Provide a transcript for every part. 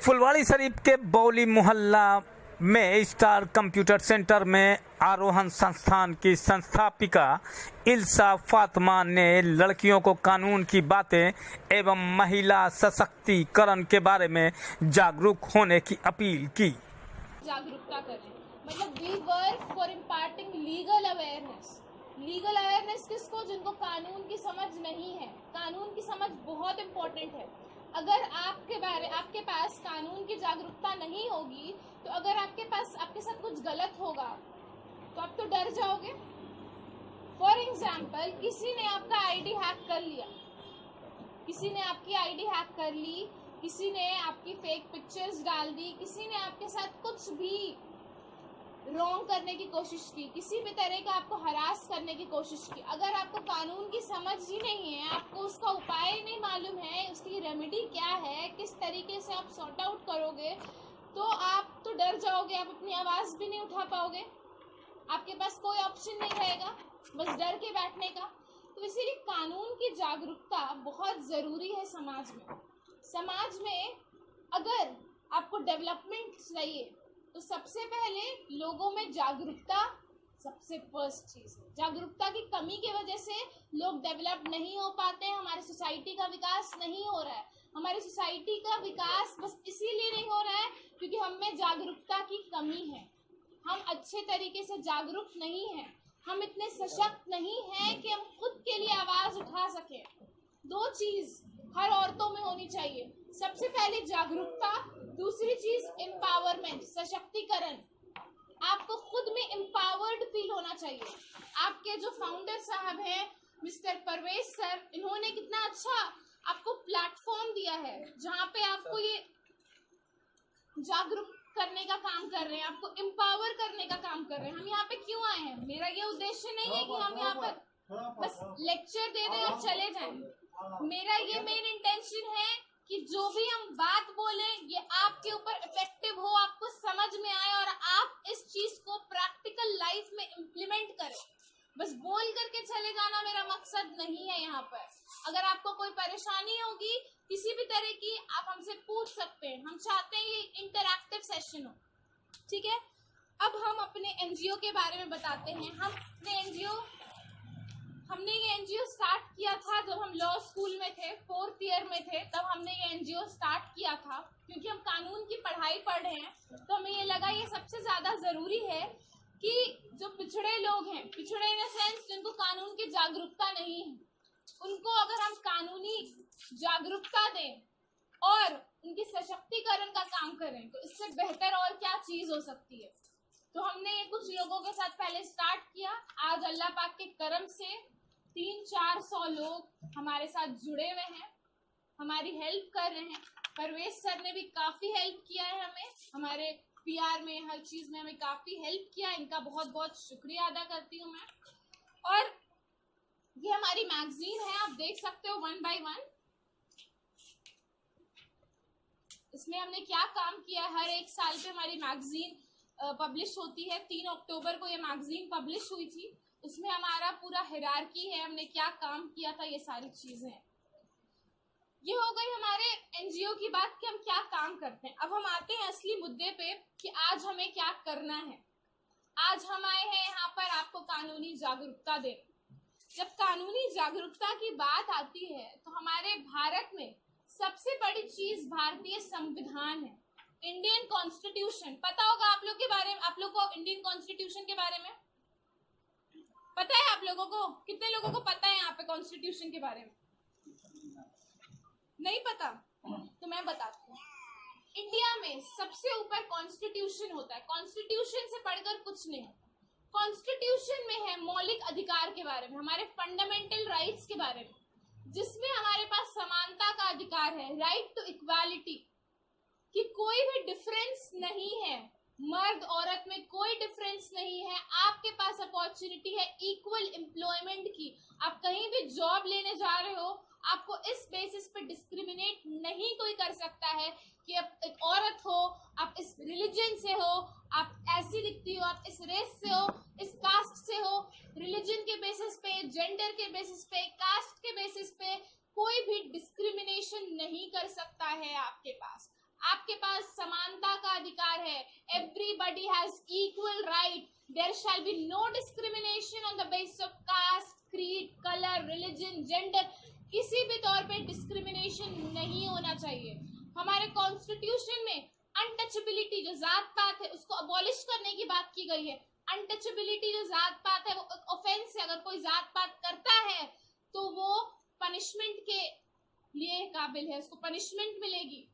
फुलवाड़ी शरीफ के बौली मोहल्ला में स्टार कंप्यूटर सेंटर में आरोहण संस्थान की संस्थापिका इल्सा फातिमा ने लड़कियों को कानून की बातें एवं महिला सशक्तिकरण के बारे में जागरूक होने की अपील की। जागरूकता करें, मतलब we work for imparting legal awareness. Legal awareness किसको? जिनको कानून की समझ नहीं है। कानून की समझ बहुत इम्पोर्टेंट है। अगर आपके पास कानून की जागरूकता नहीं होगी तो अगर आपके साथ कुछ गलत होगा तो आप तो डर जाओगे। फॉर एग्जाम्पल, किसी ने आपका आईडी हैक कर लिया, किसी ने आपकी आईडी हैक कर ली, किसी ने आपकी फेक पिक्चर्स डाल दी, किसी ने आपके साथ कुछ भी रॉन्ग करने की कोशिश की, किसी भी तरह का आपको हरास करने की कोशिश की। अगर आपको कानून की समझ ही नहीं है, आपको उसका उपाय नहीं मालूम है, उसकी रेमेडी क्या है, किस तरीके से आप सॉर्ट आउट करोगे, तो आप तो डर जाओगे। आप अपनी आवाज़ भी नहीं उठा पाओगे, आपके पास कोई ऑप्शन नहीं रहेगा बस डर के बैठने का। तो इसीलिए कानून की जागरूकता बहुत ज़रूरी है समाज में। समाज में अगर आपको डेवलपमेंट चाहिए तो सबसे पहले लोगों में जागरूकता सबसे फर्स्ट चीज़ है। जागरूकता की कमी की वजह से लोग डेवलप नहीं हो पाते हैं, हमारी सोसाइटी का विकास नहीं हो रहा है। हमारी सोसाइटी का विकास बस इसीलिए नहीं हो रहा है क्योंकि हम में जागरूकता की कमी है। हम अच्छे तरीके से जागरूक नहीं हैं, हम इतने सशक्त नहीं हैं कि हम खुद के लिए आवाज़ उठा सकें। दो चीज़ हर औरतों में होनी चाहिए, सबसे पहले जागरूकता, दूसरी चीज एम्पावरमेंट, सशक्तिकरण। आपको खुद में एम्पावर्ड फील होना चाहिए। आपके जो फाउंडर साहब हैं मिस्टर परवेज सर, इन्होंने कितना अच्छा आपको प्लेटफॉर्म दिया है जहाँ पे आपको ये जागरूक करने का काम कर रहे हैं, आपको एम्पावर करने का काम कर रहे हैं। हम यहाँ पे क्यों आए हैं? मेरा ये उद्देश्य नहीं है कि हम यहाँ पर बस लेक्चर दे दें और चले जाएं। मेरा ये मेन इंटेंशन है कि जो भी हम बात बोले ये आपके ऊपर इफेक्टिव हो, आपको समझ में आए और आप इस चीज को प्रैक्टिकल लाइफ में इम्प्लीमेंट करें। बस बोल करके चले जाना मेरा मकसद नहीं है यहाँ पर। अगर आपको कोई परेशानी होगी किसी भी तरह की, आप हमसे पूछ सकते हैं। हम चाहते हैं ये इंटरैक्टिव सेशन हो, ठीक है। अब हम अपने एनजीओ के बारे में बताते हैं। हमने ये एनजीओ स्टार्ट किया था जब हम लॉ स्कूल में थे, 4th ईयर में थे, तब हमने ये एनजीओ स्टार्ट किया था। क्योंकि हम कानून की पढ़ाई पढ़ रहे हैं तो हमें ये लगा ये सबसे ज़्यादा ज़रूरी है कि जो पिछड़े लोग हैं, पिछड़े इन द सेंस जिनको कानून की जागरूकता नहीं है, उनको अगर हम कानूनी जागरूकता दें और उनकी सशक्तिकरण का काम करें तो इससे बेहतर और क्या चीज़ हो सकती है। तो हमने ये कुछ लोगों के साथ पहले स्टार्ट किया। आज अल्लाह पाक के करम से 300-400 लोग हमारे साथ जुड़े हुए हैं, हमारी हेल्प कर रहे हैं। परवेज सर ने भी काफ़ी हेल्प किया है हमें, हमारे पीआर में, हर चीज़ में हमें काफ़ी हेल्प किया। इनका बहुत बहुत शुक्रिया अदा करती हूँ मैं। और ये हमारी मैगजीन है, आप देख सकते हो 1 by 1। इसमें हमने क्या काम किया, हर एक साल पे हमारी मैगजीन पब्लिश होती है। 3 अक्टूबर को ये मैगजीन पब्लिश हुई थी। उसमें हमारा पूरा हिरार्की है, हमने क्या काम किया था, ये सारी चीजें हैं। ये हो गई हमारे एनजीओ की बात कि हम क्या काम करते हैं। अब हम आते हैं असली मुद्दे पे कि आज हमें क्या करना है। आज हम आए हैं यहाँ पर आपको कानूनी जागरूकता दें। जब कानूनी जागरूकता की बात आती है तो हमारे भारत में सबसे बड़ी चीज भारतीय संविधान है, इंडियन कॉन्स्टिट्यूशन। पता होगा आप लोग के बारे में, आप लोग को इंडियन कॉन्स्टिट्यूशन के बारे में पता है? आप लोगों को, कितने लोगों को पता है यहाँ पे कॉन्स्टिट्यूशन के बारे में? नहीं पता? तो मैं बताती हूँ। इंडिया में सबसे ऊपर कॉन्स्टिट्यूशन होता है। कॉन्स्टिट्यूशन से बढ़कर कुछ नहीं होता। कॉन्स्टिट्यूशन में है मौलिक अधिकार के बारे में, हमारे फंडामेंटल राइट्स के बारे में, जिसमें हमारे पास समानता का अधिकार है, राइट टू इक्वालिटी, कि कोई भी डिफरेंस नहीं है, मर्द औरत में कोई डिफरेंस नहीं है। आपके पास अपॉर्चुनिटी है इक्वल एम्प्लॉयमेंट की। आप कहीं भी जॉब लेने जा रहे हो, आपको इस बेसिस पे डिस्क्रिमिनेट नहीं कोई कर सकता है कि आप एक औरत हो, आप इस रिलीजन से हो, आप ऐसी दिखती हो, आप इस रेस से हो, इस कास्ट से हो। रिलीजन के बेसिस पे, जेंडर के बेसिस पे, कास्ट के बेसिस पे कोई भी डिस्क्रिमिनेशन नहीं कर सकता है आपके पास। आपके पास समानता का अधिकार है. Everybody has equal right. There shall be no discrimination on the basis of caste, creed, color, religion, gender. किसी भी तौर पे डिस्क्रिमिनेशन नहीं होना चाहिए. हमारे कॉन्स्टिट्यूशन में अनटचेबिलिटी जो जात पात है उसको अबॉलिश करने की बात की गई है. अनटचेबिलिटी जो जात पात है वो ऑफेंस है. अगर कोई जात पात करता है तो वो पनिशमेंट के लिए काबिल है, उसको पनिशमेंट मिलेगी.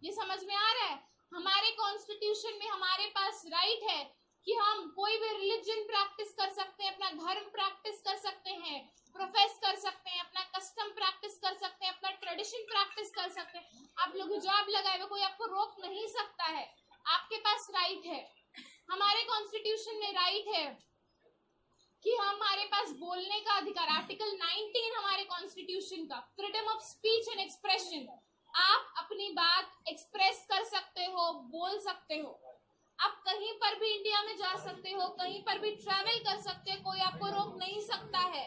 ये समझ में आ रहा है. हमारे कॉन्स्टिट्यूशन में हमारे पास राइट है कि हम कोई भी रिलीजन प्रैक्टिस कर सकते हैं, अपना धर्म प्रैक्टिस कर सकते हैं, प्रोफेस कर सकते हैं, अपना कस्टम प्रैक्टिस कर सकते हैं, अपना ट्रेडिशन प्रैक्टिस कर सकते हैं. आप लोग हिजाब लगाए हुए कोई आपको रोक नहीं सकता है. आपके पास राइट है. हमारे कॉन्स्टिट्यूशन में राइट है कि हमारे पास बोलने का अधिकार. आर्टिकल 19 हमारे कॉन्स्टिट्यूशन का, freedom of speech and expression. आप अपनी बात एक्सप्रेस कर सकते हो, बोल सकते हो. आप कहीं पर भी इंडिया में जा सकते हो, कहीं पर भी ट्रैवल कर सकते हो, कोई आपको रोक नहीं सकता है.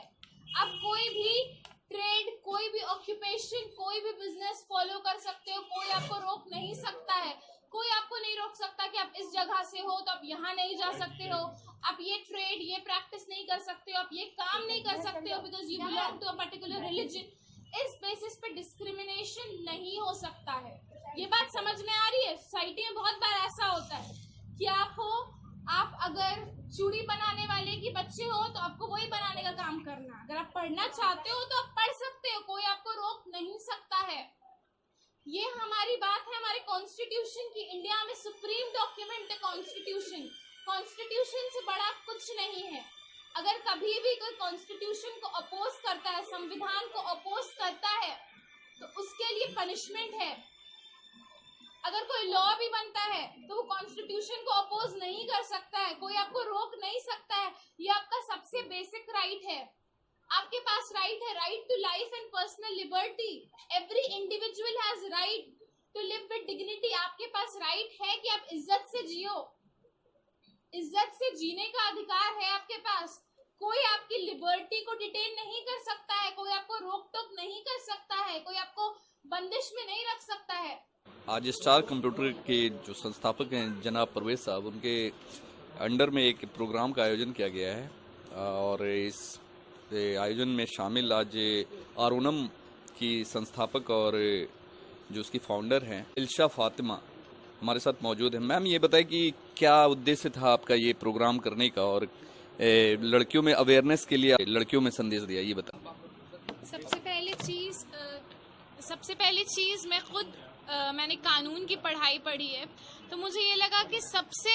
आप कोई भी ट्रेड, कोई भी ऑक्यूपेशन, कोई भी बिजनेस फॉलो कर सकते हो, कोई आपको रोक नहीं सकता है. कोई आपको नहीं रोक सकता कि आप इस जगह से हो तो आप यहाँ नहीं जा सकते हो, आप ये ट्रेड, ये प्रैक्टिस नहीं कर सकते हो, आप ये काम नहीं कर सकते हो because you belong to a particular religion. इस बेसिस पे डिस्क्रिमिनेशन नहीं हो सकता है. ये बात समझ में आ रही है. सोसाइटी में बहुत बार ऐसा होता है कि आप अगर चूड़ी बनाने वाले की बच्चे हो तो आपको वही बनाने का काम करना. अगर आप पढ़ना चाहते हो तो आप पढ़ सकते हो, कोई आपको रोक नहीं सकता है. ये हमारी बात है हमारे कॉन्स्टिट्यूशन की. इंडिया में सुप्रीम डॉक्यूमेंट है कॉन्स्टिट्यूशन. कॉन्स्टिट्यूशन से बड़ा कुछ नहीं है. अगर कभी भी कोई कॉन्स्टिट्यूशन को अपोज करता है, संविधान को अपोज करता है तो उसके लिए पनिशमेंट है. अगर कोई लॉ भी बनता है तो वो कॉन्स्टिट्यूशन को अपोज नहीं कर सकता है, कोई आपको रोक नहीं सकता है. ये आपका सबसे बेसिक राइट है. आपके पास राइट है, right to life and personal liberty. Every individual has right to live with dignity. आपके पास राइट है कि आप इज्जत से जियो. इज्जत से जीने का अधिकार है आपके पास. कोई आपकी लिबर्टी को डिटेन नहीं कर सकता है, कोई आपको रोक टोक नहीं कर सकता है, कोई आपको बंदिश में नहीं रख सकता है. आज स्टार कंप्यूटर के जो संस्थापक हैं जनाब परवेज साहब, उनके अंडर में एक प्रोग्राम का आयोजन किया गया है और इस आयोजन में शामिल आज आरोनम की संस्थापक और जो उसकी फाउंडर हैं इल्शा फातिमा हमारे साथ मौजूद है. मैम, ये बताएं कि क्या उद्देश्य था आपका ये प्रोग्राम करने का और लड़कियों में अवेयरनेस के लिए लड़कियों में संदेश दिया, ये बताएं. सबसे पहली चीज मैं खुद मैंने कानून की पढ़ाई पढ़ी है तो मुझे ये लगा कि सबसे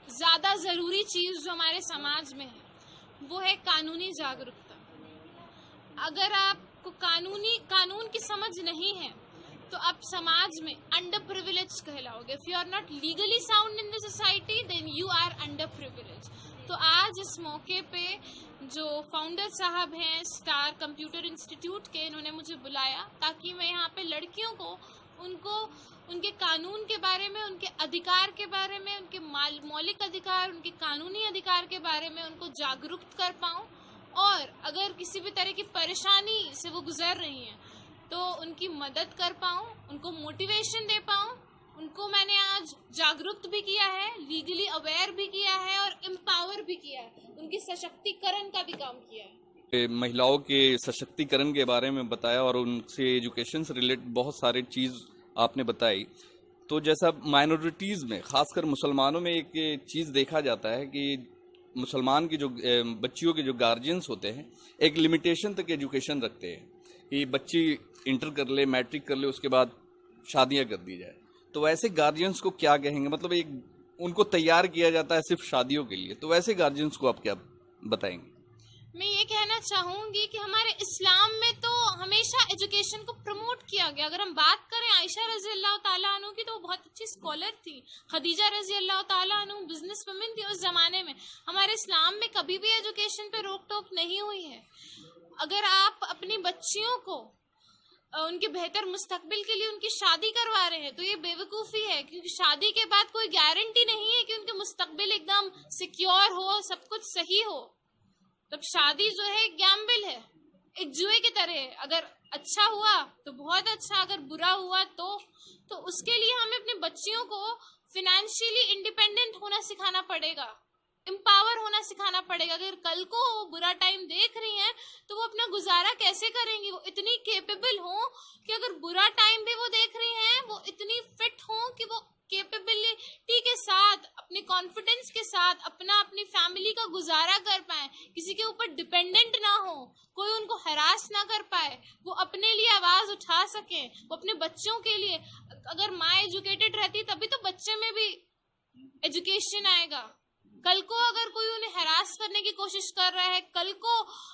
ज्यादा जरूरी चीज जो हमारे समाज में है वो है कानूनी जागरूकता. अगर आपको कानून की समझ नहीं है तो आप समाज में अंडर प्रिविलेज कहलाओगे. If you are not legally sound in the society then you are under privilege. तो आज इस मौके पे जो फाउंडर साहब हैं स्टार कंप्यूटर इंस्टीट्यूट के, इन्होंने मुझे बुलाया ताकि मैं यहाँ पे लड़कियों को उनके कानून के बारे में, उनके अधिकार के बारे में, उनके मौलिक अधिकार, उनके कानूनी अधिकार के बारे में उनको जागरूक कर पाऊं. और अगर किसी भी तरह की परेशानी से वो गुजर रही हैं तो उनकी मदद कर पाऊं, उनको मोटिवेशन दे पाऊं. उनको मैंने आज जागरूक भी किया है, लीगली अवेयर भी किया है और एम्पावर भी किया है. उनकी सशक्तिकरण का भी काम किया है. महिलाओं के सशक्तिकरण के बारे में बताया और उनसे एजुकेशन से रिलेटेड बहुत सारे चीज़ आपने बताई. तो जैसा माइनॉरिटीज़ में खासकर मुसलमानों में एक चीज़ देखा जाता है कि मुसलमान की जो बच्चियों के जो गार्जियंस होते हैं एक लिमिटेशन तक एजुकेशन रखते हैं कि बच्ची इंटर कर ले, मैट्रिक कर ले, उसके बाद शादियां कर दी जाए. तो वैसे गार्जियंस को क्या कहेंगे? मतलब एक उनको तैयार किया जाता है सिर्फ शादियों के लिए, तो वैसे गार्जियंस को आप क्या बताएंगे? मैं ये कहना चाहूंगी कि हमारे इस्लाम में तो हमेशा एजुकेशन को प्रमोट किया गया. अगर हम बात करें आयशा रजी अल्लाह ताला अन्हु की तो वो बहुत अच्छी स्कॉलर थी. खदीजा रजी अल्लाह ताला अन्हु बिजनेस वुमेन थी उस जमाने में. हमारे इस्लाम में कभी भी एजुकेशन पे रोक टोक नहीं हुई है. अगर आप अपनी बच्चियों को उनके बेहतर मुस्तकबिल के लिए उनकी शादी करवा रहे हैं तो ये बेवकूफ़ी है, क्योंकि शादी के बाद कोई गारंटी नहीं है कि उनके मुस्तकबिल एकदम सिक्योर हो, सब कुछ सही हो. तब शादी जो है एक गैम्बल है, एक जुए की तरह है. अगर अच्छा हुआ तो बहुत अच्छा, अगर बुरा हुआ तो उसके लिए हमें अपने बच्चियों को फिनेंशियली इंडिपेंडेंट होना सिखाना पड़ेगा, एम्पावर होना सिखाना पड़ेगा। अगर कल को वो बुरा टाइम देख रही हैं तो वो अपना गुजारा कैसे करेंगी, वो इतनी कैपेबल हो कि अगर बुरा टाइम भी वो देख रही हैं वो इतनी फिट हो कि वो कैपेबिलिटी के साथ, अपने कॉन्फिडेंस के साथ अपनी फैमिली का गुजारा कर पाए, किसी के ऊपर डिपेंडेंट ना हो, कोई उनको हरास ना कर पाए, वो अपने लिए आवाज उठा सके, वो अपने बच्चों के लिए। अगर माँ एजुकेटेड रहती तभी तो बच्चे में भी एजुकेशन आएगा। कल को अगर कोई उन्हें हरास करने की कोशिश कर रहा है, कल को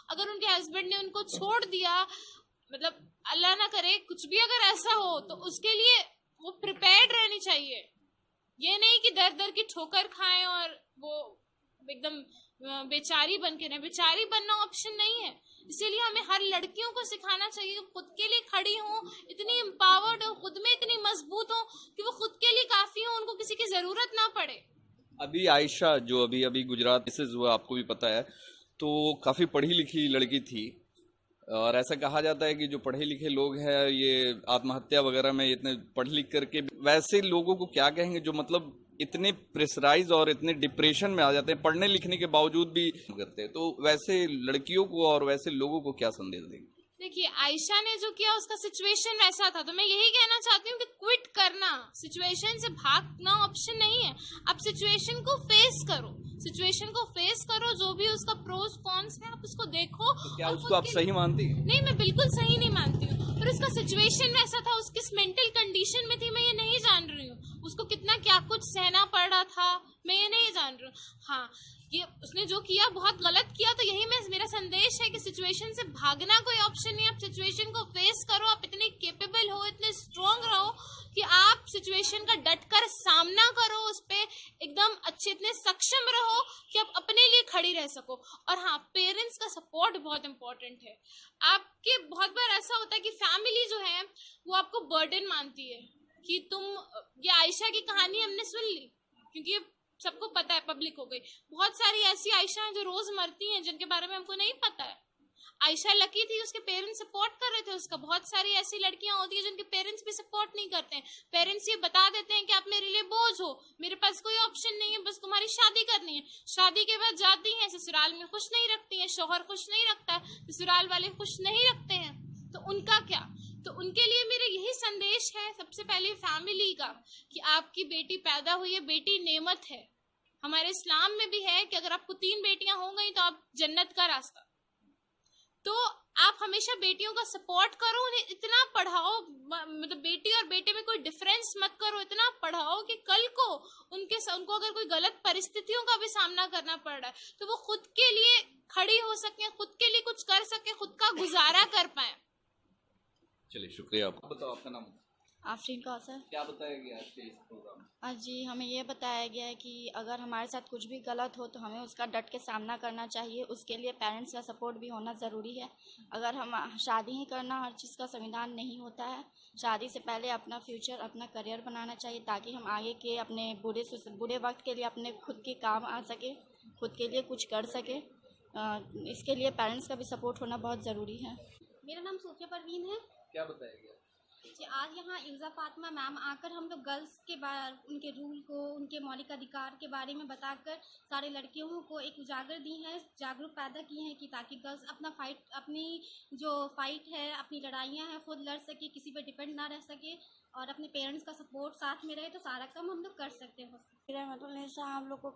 अगर उनके हस्बैंड ने उनको छोड़ दिया, मतलब अल्लाह ना करे कुछ भी अगर ऐसा हो, तो उसके लिए वो प्रिपेयर्ड रहनी चाहिए। ये नहीं कि दर दर की ठोकर खाएं और वो एकदम बेचारी बन के रहे। बेचारी बनना ऑप्शन नहीं है। इसीलिए हमें हर लड़कियों को सिखाना चाहिए कि खुद के लिए खड़ी हो, इतनी एम्पावर्ड हो, खुद में इतनी मजबूत हो कि वो खुद के लिए काफी हो, उनको किसी की जरूरत ना पड़े। अभी आयशा जो अभी गुजरात से हुआ, आपको भी पता है, तो काफ़ी पढ़ी लिखी लड़की थी और ऐसा कहा जाता है कि जो पढ़े लिखे लोग हैं ये आत्महत्या वगैरह में इतने पढ़ लिख करके, वैसे लोगों को क्या कहेंगे जो मतलब इतने प्रेशराइज और इतने डिप्रेशन में आ जाते हैं पढ़ने लिखने के बावजूद भी करते हैं, तो वैसे लड़कियों को और वैसे लोगों को क्या संदेश देंगे? देखिए, आयशा ने जो किया उसका सिचुएशन वैसा था, तो मैं यही कहना चाहती हूँ कि क्विट करना, सिचुएशन से भागना ऑप्शन नहीं है। अब सिचुएशन को फेस करो, सिचुएशन को फेस करो, जो भी उसका प्रोस कॉन्स है आप उसको देखो। तो क्या उसको आप सही मानती हैं? नहीं, मैं बिल्कुल सही नहीं मानती हूँ, पर उसका सिचुएशन वैसा था, उसकी मेंटल कंडीशन में थी, मैं ये नहीं जान रही हूँ। उसको कितना क्या कुछ सहना पड़ रहा था मैं ये नहीं जान रही हूँ। हाँ, ये उसने जो किया बहुत गलत किया, तो यही मेरा संदेश है कि सिचुएशन से भागना कोई ऑप्शन नहीं। आप सिचुएशन को फेस करो, आप इतने कैपेबल हो, इतने स्ट्रांग रहो कि आप सिचुएशन का डटकर सामना करो, उस पे एकदम अच्छे, इतने सक्षम रहो कि आप अपने लिए खड़ी रह सको। और हाँ, पेरेंट्स का सपोर्ट बहुत इंपॉर्टेंट है। आपके बहुत बार ऐसा होता है कि फैमिली जो है वो आपको बर्डन मानती है कि तुम, ये आयशा की कहानी हमने सुन ली क्योंकि सबको पता है, पब्लिक हो गई। बहुत सारी ऐसी आयशा हैं जो रोज मरती हैं जिनके बारे में हमको नहीं पता है। आयशा लकी थी, उसके पेरेंट्स सपोर्ट कर रहे थे उसका। बहुत सारी ऐसी लड़कियां होती हैं जिनके पेरेंट्स भी सपोर्ट नहीं करते हैं। पेरेंट्स ये बता देते हैं कि आप मेरे लिए बोझ हो, मेरे पास कोई ऑप्शन नहीं है, बस तुम्हारी शादी करनी है। शादी के बाद जाती हैं ससुराल में, खुश नहीं रखती हैं, शौहर खुश नहीं रखता है, ससुराल वाले खुश नहीं रखते हैं, तो उनका क्या? तो उनके लिए मेरा यही संदेश है सबसे पहले फैमिली का, कि आपकी बेटी पैदा हुई है, बेटी नेमत है। हमारे इस्लाम में भी है कि अगर आपको 3 बेटियां हो गई तो आप जन्नत का रास्ता। तो आप हमेशा बेटियों का सपोर्ट करो, उन्हें इतना पढ़ाओ, मतलब बेटी और बेटे में कोई डिफरेंस मत करो, इतना पढ़ाओ कि कल को उनको अगर कोई गलत परिस्थितियों का भी सामना करना पड़ रहा है तो वो खुद के लिए खड़ी हो सके, खुद के लिए कुछ कर सके, खुद का गुजारा कर पाए। चलिए, शुक्रिया। आप बताओ, आपका नाम? आफरीन कौसर। क्या बताया गया आज के इस प्रोग्राम में? आज जी हमें ये बताया गया है कि अगर हमारे साथ कुछ भी गलत हो तो हमें उसका डट के सामना करना चाहिए। उसके लिए पेरेंट्स का सपोर्ट भी होना ज़रूरी है। अगर हम शादी ही करना हर चीज़ का संविधान नहीं होता है। शादी से पहले अपना फ्यूचर, अपना करियर बनाना चाहिए ताकि हम आगे के अपने बुरे वक्त के लिए अपने खुद के काम आ सके, खुद के लिए कुछ कर सके। इसके लिए पेरेंट्स का भी सपोर्ट होना बहुत ज़रूरी है। मेरा नाम सूफिया परवीन है। क्या बताया गया? जी, आज यहाँ इल्ज़ा फातिमा मैम आकर हम लोग गर्ल्स के बारे, उनके रूल को, उनके मौलिक अधिकार के बारे में बताकर सारे लड़कियों को एक उजागर दी है, जागरूक पैदा की हैं कि ताकि गर्ल्स अपनी जो फाइट है, अपनी लड़ाइयाँ हैं, खुद लड़ सके, किसी पर डिपेंड ना रह सके और अपने पेरेंट्स का सपोर्ट साथ में रहे तो सारा काम हम लोग कर सकते हैं। रहमतुल्लाह, हम लोग को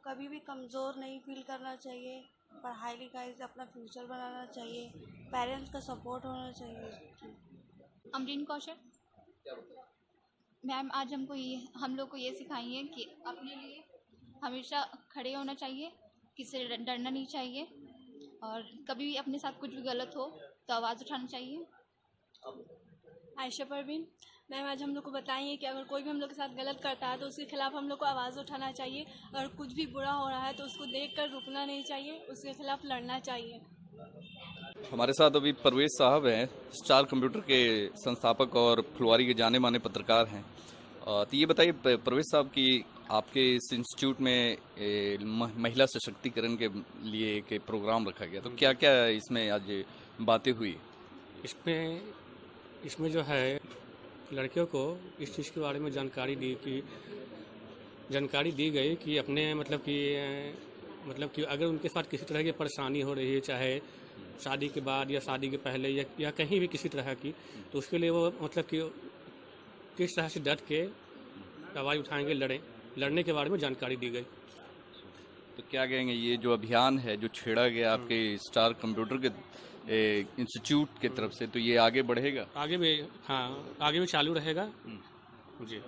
कभी भी कमज़ोर नहीं फील करना चाहिए। पढ़ाई लिखाई से अपना फ्यूचर बनाना चाहिए, पेरेंट्स का सपोर्ट होना चाहिए। अमरीन कौशल। मैम, आज हम लोग को ये सिखाई है कि अपने लिए हमेशा खड़े होना चाहिए, किसी से डरना नहीं चाहिए और कभी भी अपने साथ कुछ भी गलत हो तो आवाज़ उठाना चाहिए। आयशा परवीन। मैम, आज हम लोग को बताइए कि अगर कोई भी हम लोग के साथ गलत करता है तो उसके खिलाफ़ हम लोग को आवाज़ उठाना चाहिए। अगर कुछ भी बुरा हो रहा है तो उसको देखकर रुकना नहीं चाहिए, उसके खिलाफ़ लड़ना चाहिए। हमारे साथ अभी परवेज साहब हैं, स्टार कंप्यूटर के संस्थापक और फुलवारी के जाने माने पत्रकार हैं। तो ये बताइए परवेज साहब कि आपके इस इंस्टीट्यूट में महिला सशक्तिकरण के लिए एक प्रोग्राम रखा गया, तो क्या क्या इसमें आज बातें हुई? इसमें जो है लड़कियों को इस चीज़ के बारे में जानकारी दी गई कि अपने मतलब कि अगर उनके साथ किसी तरह की परेशानी हो रही है, चाहे शादी के बाद या शादी के पहले या कहीं भी किसी तरह की, तो उसके लिए वो मतलब कि किस तरह से डट के आवाज़ उठाएंगे, लड़ने के बारे में जानकारी दी गई। तो क्या कहेंगे, ये जो अभियान है जो छेड़ा गया आपके स्टार कंप्यूटर के इंस्टीट्यूट की तरफ से, तो ये आगे बढ़ेगा? आगे भी चालू रहेगा जी।